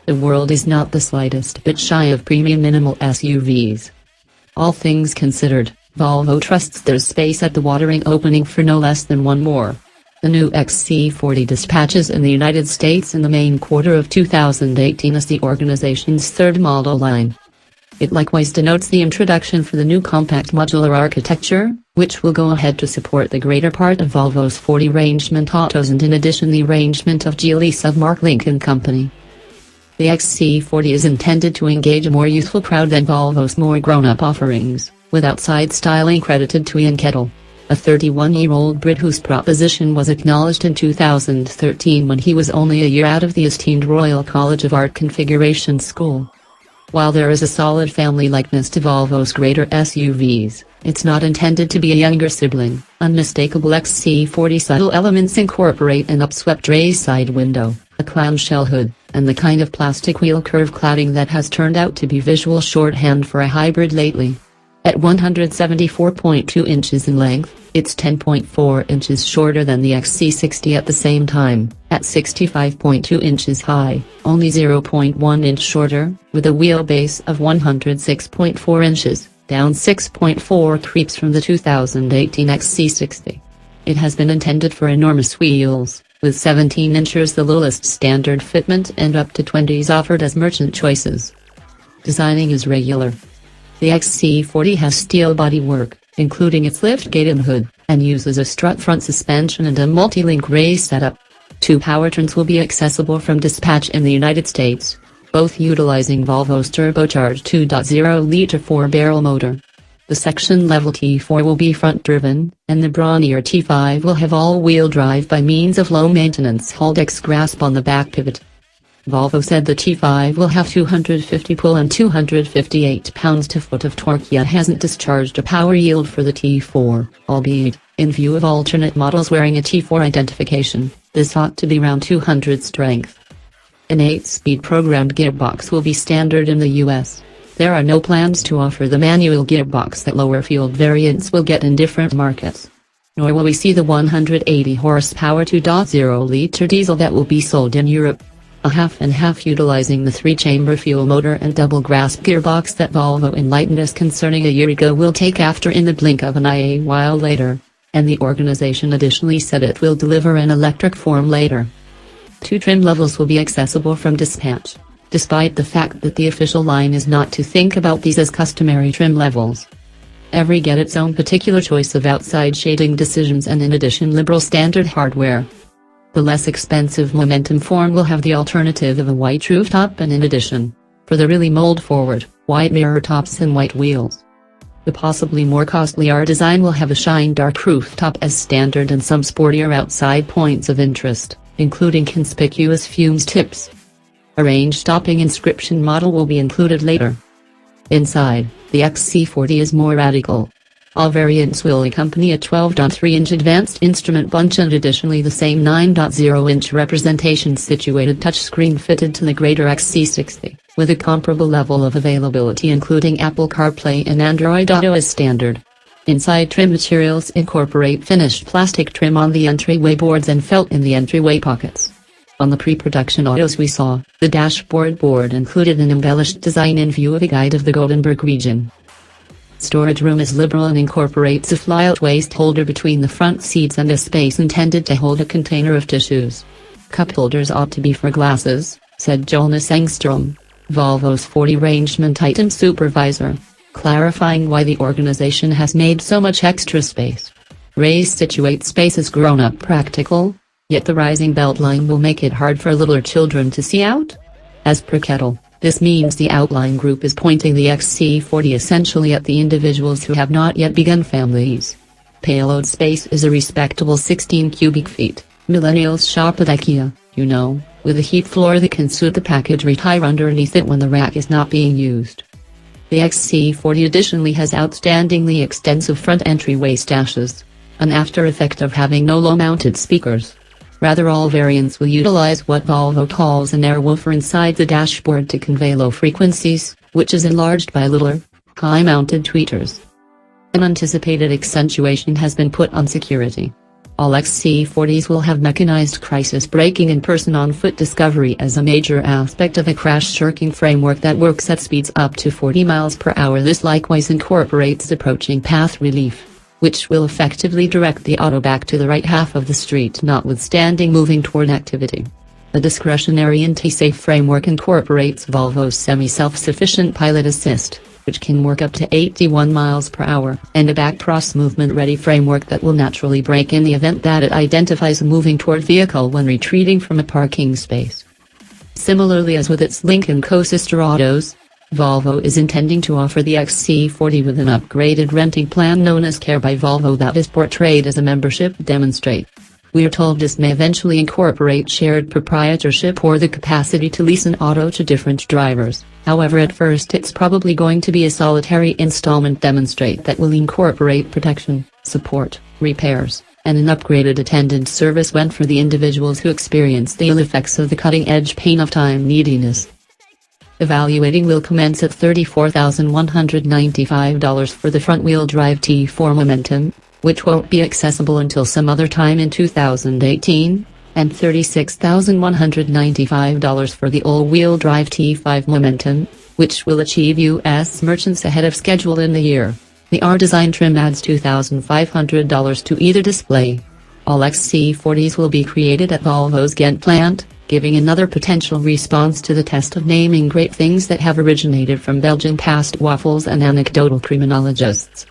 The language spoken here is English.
The world is not the slightest bit shy of premium minimal SUVs. All things considered, Volvo trusts there's space at the watering opening for no less than one more. The new XC40 dispatches in the United States in the main quarter of 2018 as the organization's third model line. It likewise denotes the introduction for the new compact modular architecture, which will go ahead to support the greater part of Volvo's 40 arrangement autos and in addition the arrangement of GLE sub-Mark Lincoln Company. The XC40 is intended to engage a more youthful crowd than Volvo's more grown-up offerings, with outside styling credited to Ian Kettle, a 31-year-old Brit whose proposition was acknowledged in 2013 when he was only a year out of the esteemed Royal College of Art Configuration School. While there is a solid family likeness to Volvo's greater SUVs, it's not intended to be a younger sibling. Unmistakable XC40 subtle elements incorporate an upswept raised side window, a clamshell hood, and the kind of plastic wheel curve cladding that has turned out to be visual shorthand for a hybrid lately. At 174.2 inches in length, it's 10.4 inches shorter than the XC60 at the same time, at 65.2 inches high, only 0.1 inch shorter, with a wheelbase of 106.4 inches, down 6.4 creeps from the 2018 XC60. It has been intended for enormous wheels, with 17 inches the lowest standard fitment and up to 20s offered as merchant choices. Designing is regular. The XC40 has steel bodywork, including its liftgate and hood, and uses a strut front suspension and a multi-link race setup. Two powertrains will be accessible from dispatch in the United States, both utilizing Volvo's turbocharged 2.0-liter 4-barrel motor. The section-level T4 will be front-driven, and the brawnier T5 will have all-wheel drive by means of low-maintenance Haldex grasp on the back pivot. Volvo said the T5 will have 250 pull and 258 pounds-to-foot of torque yet hasn't discharged a power yield for the T4, albeit, in view of alternate models wearing a T4 identification, this ought to be around 200 strength. An 8-speed programmed gearbox will be standard in the US. There are no plans to offer the manual gearbox that lower-fueled variants will get in different markets. Nor will we see the 180 horsepower 2.0-liter diesel that will be sold in Europe. A half-and-half utilizing the 3-chamber fuel motor and double-grasp gearbox that Volvo enlightened us concerning a year ago will take after in the blink of an eye a while later, and the organization additionally said it will deliver an electric form later. 2 trim levels will be accessible from dispatch, despite the fact that the official line is not to think about these as customary trim levels. Every get its own particular choice of outside shading decisions and in addition liberal standard hardware. The less expensive Momentum form will have the alternative of a white rooftop and in addition, for the really mold-forward, white mirror tops and white wheels. The possibly more costly R design will have a shine dark rooftop as standard and some sportier outside points of interest, including conspicuous fumes tips. A range-stopping inscription model will be included later. Inside, the XC40 is more radical. All variants will accompany a 12.3-inch advanced instrument bunch and additionally the same 9.0-inch representation situated touchscreen fitted to the greater XC60, with a comparable level of availability including Apple CarPlay and Android Auto as standard. Inside trim materials incorporate finished plastic trim on the entryway boards and felt in the entryway pockets. On the pre-production autos we saw, the dashboard board included an embellished design in view of a guide of the Gothenburg region. Storage room is liberal and incorporates a fly-out waste holder between the front seats and a space intended to hold a container of tissues. Cup holders ought to be for glasses, said Jonas Engström, Volvo's 40 arrangement item supervisor, clarifying why the organization has made so much extra space. Raised situate space is grown-up practical, yet the rising beltline will make it hard for littler children to see out. As per Kettle, this means the outline group is pointing the XC40 essentially at the individuals who have not yet begun families. Payload space is a respectable 16 cubic feet. Millennials shop at IKEA, you know, with a heat floor that can suit the package retire underneath it when the rack is not being used. The XC40 additionally has outstandingly extensive front entryway stashes, an after effect of having no low-mounted speakers. Rather, all variants will utilize what Volvo calls an airwoofer inside the dashboard to convey low frequencies, which is enlarged by littler, high-mounted tweeters. An anticipated accentuation has been put on security. All XC40s will have mechanized crisis braking and person-on-foot discovery as a major aspect of a crash-shirking framework that works at speeds up to 40 miles per hour. This likewise incorporates approaching path relief, which will effectively direct the auto back to the right half of the street notwithstanding moving toward activity. The discretionary anti-safe framework incorporates Volvo's semi-self-sufficient pilot assist, which can work up to 81 miles per hour, and a back-cross movement-ready framework that will naturally brake in the event that it identifies a moving toward vehicle when retreating from a parking space. Similarly as with its Lincoln co-sister autos, Volvo is intending to offer the XC40 with an upgraded renting plan known as Care by Volvo that is portrayed as a membership demonstrate. We are told this may eventually incorporate shared proprietorship or the capacity to lease an auto to different drivers. However, at first it's probably going to be a solitary installment demonstrate that will incorporate protection, support, repairs, and an upgraded attendant service when for the individuals who experience the ill effects of the cutting-edge pain of time neediness. Evaluating will commence at $34,195 for the front-wheel drive T4 Momentum, which won't be accessible until some other time in 2018, and $36,195 for the all-wheel drive T5 Momentum, which will achieve U.S. merchants ahead of schedule in the year. The R-Design trim adds $2,500 to either display. All XC40s will be created at Volvo's Ghent plant, giving another potential response to the test of naming great things that have originated from Belgian past waffles and anecdotal criminologists.